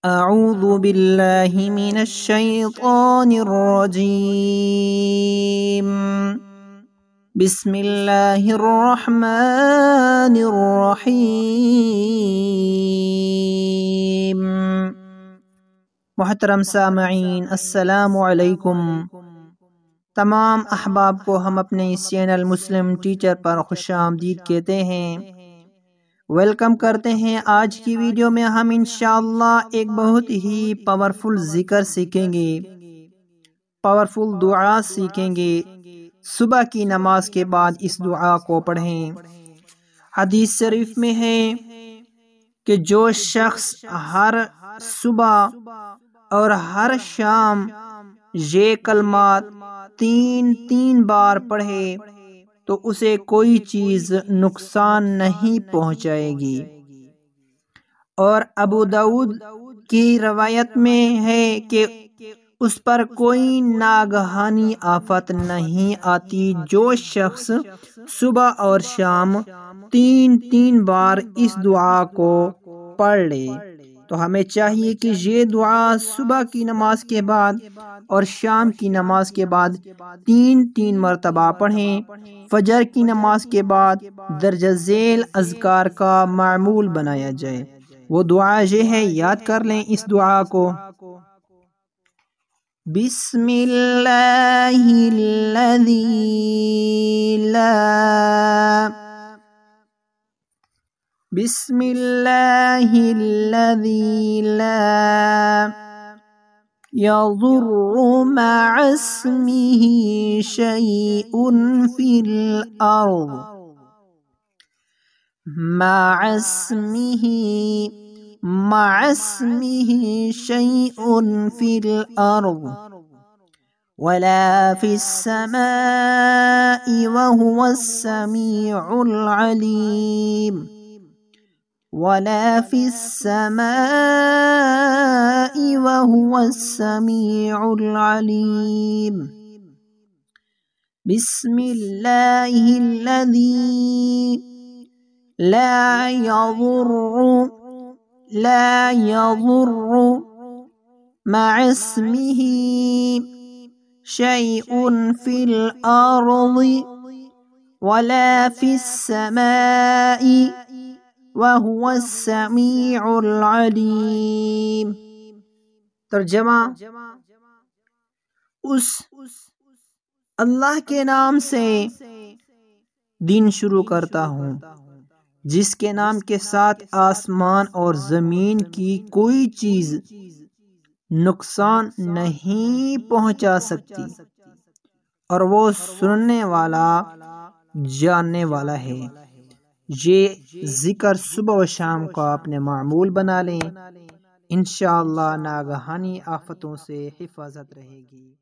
اعوذ باللہ من الشیطان الرجیم بسم اللہ الرحمن الرحیم۔ محترم سامعین، السلام علیکم۔ تمام احباب کو ہم اپنے اس چینل مسلم ٹیچر پر خوش آمدید کہتے ہیں، ویلکم کرتے ہیں۔ آج کی ویڈیو میں ہم انشاءاللہ ایک بہت ہی پاورفل ذکر سیکھیں گے، پاورفل دعا سیکھیں گے۔ صبح کی نماز کے بعد اس دعا کو پڑھیں۔ حدیث شریف میں ہے کہ جو شخص ہر صبح اور ہر شام یہ کلمات تین بار پڑھے تو اسے کوئی چیز نقصان نہیں پہنچائے گی۔ اور ابو داؤد کی روایت میں ہے کہ اس پر کوئی ناگہانی آفت نہیں آتی۔ جو شخص صبح اور شام تین بار اس دعا کو پڑھ لے تو ہمیں چاہیے کہ یہ دعا صبح کی نماز کے بعد اور شام کی نماز کے بعد تین مرتبہ پڑھیں۔ فجر کی نماز کے بعد درجہ ذیل اذکار کا معمول بنایا جائے۔ وہ دعا یہ ہے، یاد کر لیں اس دعا کو۔ بسم اللہ الذی لا بسم اللہ الذی لا يضر مع اسمه شيء في الأرض مع اسمه شيء في الأرض ولا في السماء وهو السميع العليم ولا في السماء وهو السميع العليم۔ بسم الله الذي لا يضر مع اسمه شيء في الأرض ولا في السماء وَهُوَ السَّمِيعُ الْعَلِيمُ۔ ترجمہ: اس اللہ کے نام سے دن شروع کرتا ہوں جس کے نام کے ساتھ آسمان اور زمین کی کوئی چیز نقصان نہیں پہنچا سکتی، اور وہ سننے والا جاننے والا ہے۔ یہ ذکر صبح و شام کو اپنے معمول بنا لیں، انشاءاللہ ناگہانی آفتوں سے حفاظت رہے گی۔